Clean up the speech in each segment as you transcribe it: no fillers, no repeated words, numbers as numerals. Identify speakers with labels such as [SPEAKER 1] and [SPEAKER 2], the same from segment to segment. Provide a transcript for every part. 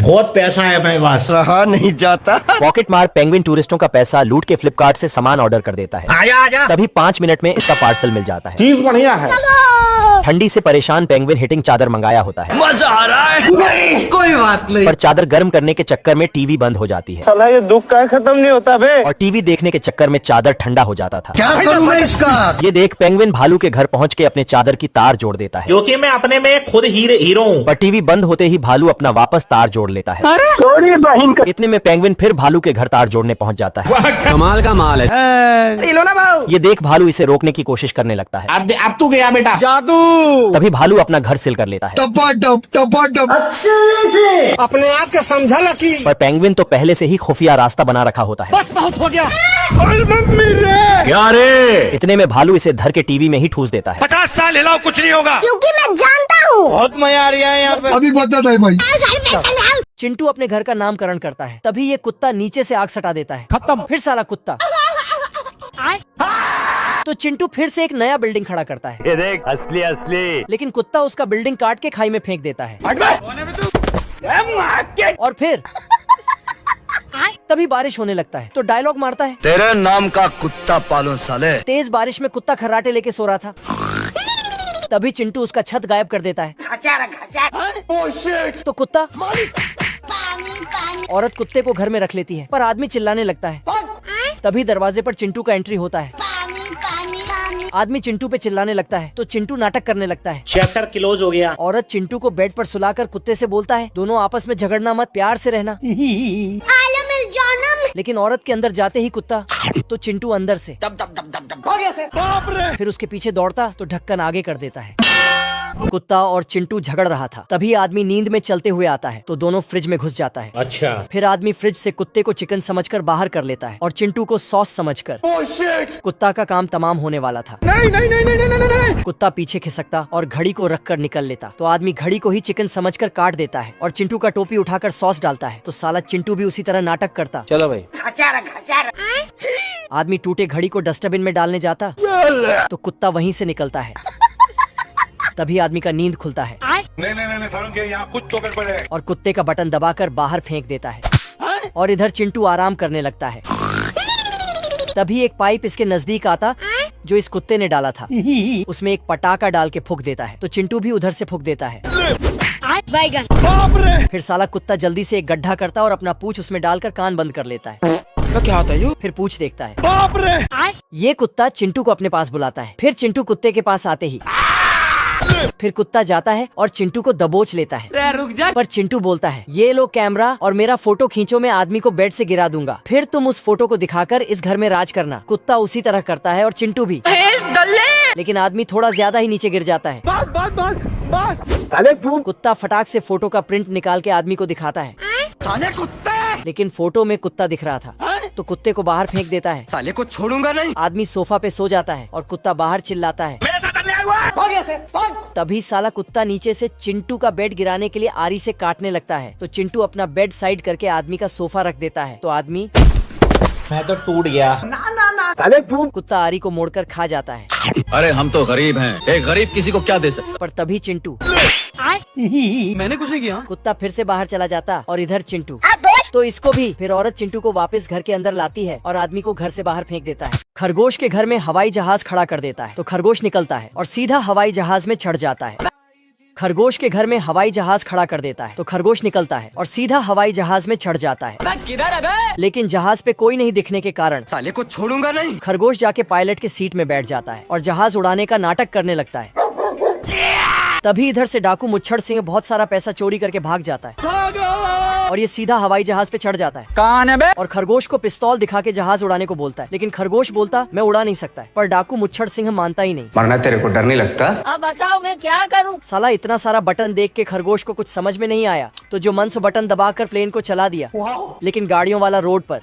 [SPEAKER 1] बहुत पैसा है मेरे पास,
[SPEAKER 2] रहा नहीं जाता।
[SPEAKER 3] पॉकेट मार पेंगुइन टूरिस्टों का पैसा लूट के फ्लिपकार्ट से सामान ऑर्डर कर देता है।
[SPEAKER 1] आजा आजा,
[SPEAKER 3] तभी 5 मिनट में इसका पार्सल मिल जाता है।
[SPEAKER 1] चीज बढ़िया है।
[SPEAKER 3] ठंडी से परेशान पेंगुइन हिटिंग चादर मंगाया होता है।
[SPEAKER 2] मजा आ रहा है। नहीं कोई बात नहीं।
[SPEAKER 3] पर चादर गर्म करने के चक्कर में टीवी बंद हो जाती है।
[SPEAKER 2] साला ये दुख का खत्म नहीं होता बे।
[SPEAKER 3] और टीवी देखने के चक्कर में चादर ठंडा हो जाता था।
[SPEAKER 2] क्या करूं मैं इसका?
[SPEAKER 3] ये देख पेंगुइन भालू के घर पहुंच के अपने चादर की तार जोड़ देता है।
[SPEAKER 1] क्योंकि मैं अपने में खुद हीरो हूँ।
[SPEAKER 3] पर टीवी बंद होते ही भालू अपना वापस तार जोड़ लेता है।
[SPEAKER 2] थोड़ी बहन का।
[SPEAKER 3] इतने में पेंगुइन फिर भालू के घर तार जोड़ने पहुंच जाता है।
[SPEAKER 2] कमाल का माल है। लो ना भाऊ।
[SPEAKER 3] ये देख भालू इसे रोकने की कोशिश करने लगता है।
[SPEAKER 1] अब तू गया बेटा।
[SPEAKER 2] जादू।
[SPEAKER 3] तभी भालू अपना घर सील कर लेता है।
[SPEAKER 2] टपाटप। अपने आप के समझा लकी।
[SPEAKER 3] पर पेंगुइन तो पहले से ही खुफिया रास्ता बना रखा होता है।
[SPEAKER 2] बस बहुत हो गया। मम्मी रे।
[SPEAKER 1] क्या रे?
[SPEAKER 3] इतने में भालू इसे धर के टीवी में ही ठूस देता है।
[SPEAKER 2] 50 साल हिलाओ कुछ नहीं होगा।
[SPEAKER 4] क्योंकि मैं जानता हूँ।
[SPEAKER 2] बहुत मजा आ रहा है यहाँ पे। अभी बता है भाई।
[SPEAKER 3] चिंटू अपने घर का नामकरण करता है। तभी ये कुत्ता नीचे से आग सटा देता है।
[SPEAKER 2] खत्म।
[SPEAKER 3] फिर साला कुत्ता। तो चिंटू फिर से एक नया बिल्डिंग खड़ा करता है।
[SPEAKER 2] ये देख असली।
[SPEAKER 3] लेकिन कुत्ता उसका बिल्डिंग काट के खाई में फेंक देता है। और फिर तभी बारिश होने लगता है तो डायलॉग मारता है,
[SPEAKER 2] तेरे नाम का कुत्ता पालो साले।
[SPEAKER 3] तेज बारिश में कुत्ता खर्राटे लेके सो रहा था। तभी चिंटू उसका छत गायब कर देता है। तो कुत्ता औरत कुत्ते को घर में रख लेती है। पर आदमी चिल्लाने लगता है। तभी दरवाजे पर चिंटू का एंट्री होता है। आदमी चिंटू पे चिल्लाने लगता है तो चिंटू नाटक करने लगता है।
[SPEAKER 1] चैप्टर क्लोज हो गया।
[SPEAKER 3] औरत चिंटू को बेड पर सुलाकर कुत्ते से बोलता है, दोनों आपस में झगड़ना मत, प्यार से रहना। लेकिन औरत के अंदर जाते ही कुत्ता तो चिंटू अंदर से फिर उसके पीछे दौड़ता तो ढक्कन आगे कर देता है। कुत्ता और चिंटू झगड़ रहा था। तभी आदमी नींद में चलते हुए आता है तो दोनों फ्रिज में घुस जाता है।
[SPEAKER 1] अच्छा।
[SPEAKER 3] फिर आदमी फ्रिज से कुत्ते को चिकन समझकर बाहर कर लेता है और चिंटू को सॉस समझकर। कुत्ता का काम तमाम होने वाला था। नहीं। कुत्ता पीछे खिसकता और घड़ी को रखकर निकल लेता तो आदमी घड़ी को ही चिकन समझकर काट देता है और चिंटू का टोपी उठाकर सॉस डालता है तो साला चिंटू भी उसी तरह नाटक करता।
[SPEAKER 2] चलो भाई।
[SPEAKER 3] आदमी टूटे घड़ी को डस्टबिन में डालने जाता तो कुत्ता वहीं से निकलता है। तभी आदमी का नींद खुलता है।
[SPEAKER 5] नहीं, यहाँ कुछ तो गड़बड़ है।
[SPEAKER 3] और कुत्ते का बटन दबाकर बाहर फेंक देता है और इधर चिंटू आराम करने लगता है। तभी एक पाइप इसके नजदीक आता जो इस कुत्ते ने डाला था। उसमें एक पटाखा डाल के फूंक देता है तो चिंटू भी उधर से फूंक देता है। फिर साला कुत्ता जल्दी से एक गड्ढा करता और अपना पूंछ उसमें डालकर कान बंद कर लेता है।
[SPEAKER 2] क्या होता है?
[SPEAKER 3] फिर पूंछ देखता है।
[SPEAKER 2] बाप रे।
[SPEAKER 3] ये कुत्ता चिंटू को अपने पास बुलाता है। फिर चिंटू कुत्ते के पास आते ही फिर कुत्ता जाता है और चिंटू को दबोच लेता है।
[SPEAKER 2] रुक जा।
[SPEAKER 3] पर चिंटू बोलता है, ये लो कैमरा और मेरा फोटो खींचो, मैं आदमी को बेड से गिरा दूंगा। फिर तुम उस फोटो को दिखाकर इस घर में राज करना। कुत्ता उसी तरह करता है और चिंटू भी। लेकिन आदमी थोड़ा ज्यादा ही नीचे गिर जाता है। कुत्ता फटाक से फोटो का प्रिंट निकाल के आदमी को दिखाता है। लेकिन फोटो में कुत्ता दिख रहा था तो कुत्ते को बाहर फेंक देता है।
[SPEAKER 2] साले को छोड़ूंगा नहीं।
[SPEAKER 3] आदमी सोफा पे सो जाता है और कुत्ता बाहर चिल्लाता है। तभी साला कुत्ता नीचे से चिंटू का बेड गिराने के लिए आरी से काटने लगता है तो चिंटू अपना बेड साइड करके आदमी का सोफा रख देता है तो आदमी
[SPEAKER 1] मैं तो टूट गया।
[SPEAKER 3] कुत्ता आरी को मोड़कर खा जाता है।
[SPEAKER 6] अरे हम तो गरीब हैं, एक गरीब किसी को क्या दे सकते।
[SPEAKER 3] पर तभी चिंटू
[SPEAKER 2] मैंने कुछ नहीं किया।
[SPEAKER 3] कुत्ता फिर से बाहर चला जाता और इधर चिंटू तो इसको भी। फिर औरत चिंटू को वापस घर के अंदर लाती है और आदमी को घर से बाहर फेंक देता है। खरगोश के घर में हवाई जहाज खड़ा कर देता है तो खरगोश निकलता है और सीधा हवाई जहाज में चढ़ जाता है। खरगोश के घर में हवाई जहाज खड़ा कर देता है तो खरगोश निकलता है और सीधा हवाई जहाज में चढ़ जाता है।
[SPEAKER 2] किधर है बे?
[SPEAKER 3] लेकिन जहाज पे कोई नहीं दिखने के कारण
[SPEAKER 2] साले को छोड़ूंगा नहीं।
[SPEAKER 3] खरगोश जाके पायलट के सीट में बैठ जाता है और जहाज उड़ाने का नाटक करने लगता है। तभी इधर से डाकू मुच्छड़ सिंह बहुत सारा पैसा चोरी करके भाग जाता है और ये सीधा हवाई जहाज पे चढ़ जाता है।
[SPEAKER 2] कौन है बे?
[SPEAKER 3] और खरगोश को पिस्तौल दिखा के जहाज उड़ाने को बोलता है। लेकिन खरगोश बोलता मैं उड़ा नहीं सकता है। पर डाकू मुच्छड़ सिंह मानता ही नहीं।
[SPEAKER 7] मरना तेरे को डर नहीं लगता?
[SPEAKER 4] अब बताओ मैं क्या करूं?
[SPEAKER 3] साला इतना सारा बटन देख के खरगोश को कुछ समझ में नहीं आया तो जो मन से बटन दबाकर प्लेन को चला दिया। लेकिन गाड़ियों वाला रोड पर।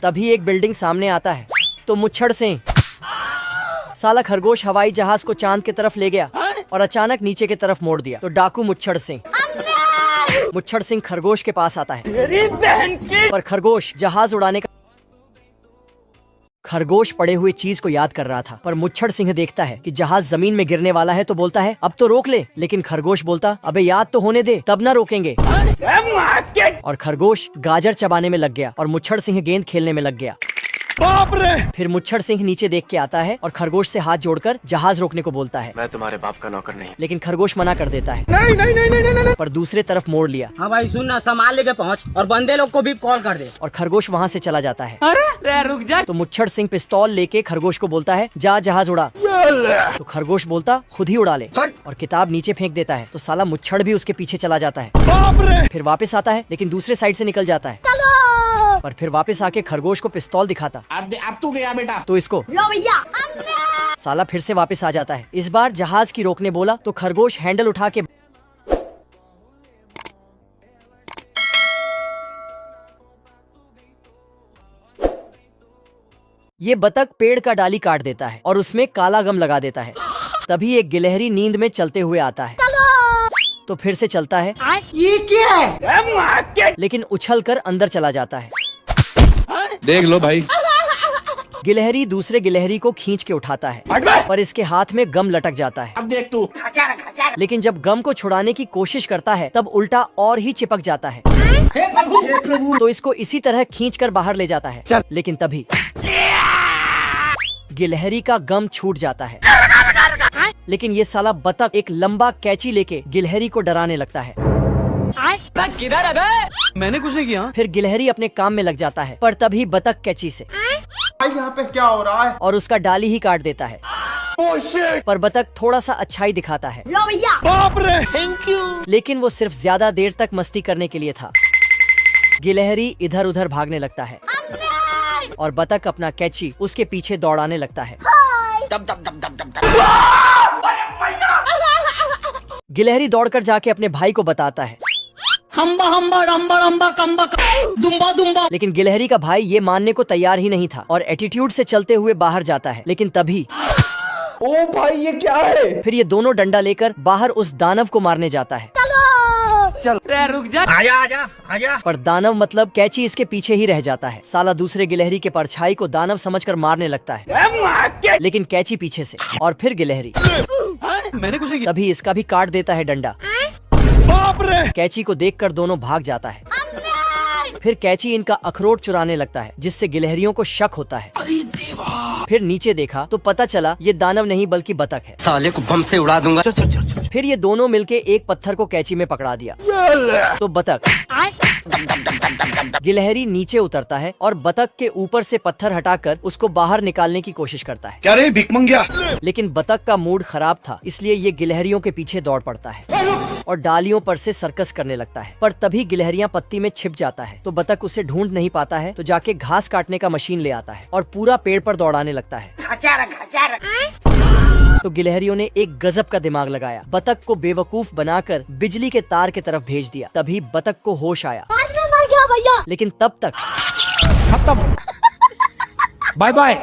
[SPEAKER 3] तभी एक बिल्डिंग सामने आता है तो मुच्छड़ सिंह साला खरगोश हवाई जहाज को चांद की तरफ ले गया और अचानक नीचे की तरफ मोड़ दिया तो डाकू मुच्छड़ सिंह खरगोश के पास आता है। पर खरगोश जहाज उड़ाने का खरगोश पड़े हुए चीज को याद कर रहा था। पर मुच्छड़ सिंह देखता है कि जहाज जमीन में गिरने वाला है तो बोलता है अब तो रोक ले। लेकिन खरगोश बोलता अबे याद तो होने दे तब ना रोकेंगे। और खरगोश गाजर चबाने में लग गया और मुच्छड़ सिंह गेंद खेलने में लग गया।
[SPEAKER 2] बाप रे।
[SPEAKER 3] फिर मुच्छड़ सिंह नीचे देख के आता है और खरगोश से हाथ जोड़कर जहाज रोकने को बोलता है।
[SPEAKER 6] मैं तुम्हारे बाप का नौकर नहीं।
[SPEAKER 3] लेकिन खरगोश मना कर देता है,
[SPEAKER 2] नहीं नहीं नहीं नहीं नहीं।
[SPEAKER 3] पर दूसरे तरफ मोड़ लिया।
[SPEAKER 7] हाँ भाई सुन ना, सामान लेके पहुँच और बंदे लोग को भी कॉल कर दे।
[SPEAKER 3] और खरगोश वहाँ से चला जाता है।
[SPEAKER 7] अरे रुक जा।
[SPEAKER 3] तो मुच्छड़ सिंह पिस्तौल लेके खरगोश को बोलता है, जा जहाज उड़ा। तो खरगोश बोलता, खुद ही उड़ा ले, और किताब नीचे फेंक देता है। तो साला मुच्छड़ भी उसके पीछे चला जाता है।
[SPEAKER 2] बाप रे।
[SPEAKER 3] फिर वापस आता है, लेकिन दूसरे साइड से निकल जाता है। पर फिर वापस आके खरगोश को पिस्तौल दिखाता।
[SPEAKER 1] अब तू गया बेटा।
[SPEAKER 3] तो इसको
[SPEAKER 4] लो भैया।
[SPEAKER 3] साला फिर से वापस आ जाता है। इस बार जहाज की रोकने बोला तो खरगोश हैंडल उठा के ये बतख पेड़ का डाली काट देता है और उसमें काला गम लगा देता है। तभी एक गिलहरी नींद में चलते हुए आता है। तो फिर से चलता है।
[SPEAKER 7] ये क्या है?
[SPEAKER 3] लेकिन उछल कर अंदर चला जाता है।
[SPEAKER 2] देख लो भाई।
[SPEAKER 3] गिलहरी दूसरे गिलहरी को खींच के उठाता है, पर इसके हाथ में गम लटक जाता है।
[SPEAKER 1] अब देख तू।
[SPEAKER 3] लेकिन जब गम को छुड़ाने की कोशिश करता है तब उल्टा और ही चिपक जाता है। तो इसको इसी तरह खींचकर बाहर ले जाता है। लेकिन तभी गिलहरी का गम छूट जाता है। लेकिन ये साला बतख एक लंबा कैंची लेके गिलहरी को डराने लगता है।
[SPEAKER 7] किधर है बे?
[SPEAKER 2] मैंने कुछ नहीं किया।
[SPEAKER 3] फिर गिलहरी अपने काम में लग जाता है, पर तभी बतख कैंची से
[SPEAKER 2] यहाँ पे क्या हो रहा है?
[SPEAKER 3] और उसका डाली ही काट देता है। पर बतख थोड़ा सा अच्छाई दिखाता है।
[SPEAKER 4] लो भैया।
[SPEAKER 2] बाप रे।
[SPEAKER 7] Thank you.
[SPEAKER 3] लेकिन वो सिर्फ ज्यादा देर तक मस्ती करने के लिए था। गिलहरी इधर उधर भागने लगता है और बतख अपना कैंची उसके पीछे दौड़ाने लगता है। गिलहरी दौड़कर जाके अपने भाई को बताता है।
[SPEAKER 7] हम्बा हम्बा रम्बा रम्बा कम्बा दुम्बा दुम्बा।
[SPEAKER 3] लेकिन गिलहरी का भाई ये मानने को तैयार ही नहीं था और एटीट्यूड से चलते हुए बाहर जाता है। लेकिन तभी
[SPEAKER 2] ओ भाई ये क्या है?
[SPEAKER 3] फिर ये दोनों डंडा लेकर बाहर उस दानव को मारने जाता है।
[SPEAKER 7] रे रुक जा।
[SPEAKER 1] आजा आजा आजा।
[SPEAKER 3] पर दानव मतलब कैंची इसके पीछे ही रह जाता है। साला दूसरे गिलहरी के परछाई को दानव समझकर मारने लगता है, लेकिन कैंची पीछे से। और फिर गिलहरी
[SPEAKER 2] मैंने कुछ नहीं किया।
[SPEAKER 3] तभी इसका भी काट देता है डंडा।
[SPEAKER 2] बाप रे।
[SPEAKER 3] कैंची को देखकर दोनों भाग जाता है। फिर कैंची इनका अखरोट चुराने लगता है, जिससे गिलहरियों को शक होता है। फिर नीचे देखा तो पता चला ये दानव नहीं बल्कि बतख है।
[SPEAKER 2] साले को बम से उड़ा दूंगा।
[SPEAKER 3] फिर ये दोनों मिलके एक पत्थर को कैंची में पकड़ा दिया। तो बतख गिलहरी नीचे उतरता है और बतख के ऊपर से पत्थर हटाकर उसको बाहर निकालने की कोशिश करता है।
[SPEAKER 2] क्या रे भिकमंगिया?
[SPEAKER 3] लेकिन बतख का मूड खराब था, इसलिए ये गिलहरियों के पीछे दौड़ पड़ता है और डालियों पर से सर्कस करने लगता है। पर तभी गिलहरियां पत्ती में छिप जाता है, तो बतख उसे ढूंढ नहीं पाता है। तो जाके घास काटने का मशीन ले आता है और पूरा पेड़ पर दौड़ाने लगता है। तो गिलहरियों ने एक गजब का दिमाग लगाया। बतख को बेवकूफ बनाकर बिजली के तार की तरफ भेज दिया। तभी बतख को होश आया,
[SPEAKER 4] मर गया भैया।
[SPEAKER 3] लेकिन तब तक
[SPEAKER 2] खत्म। Bye bye.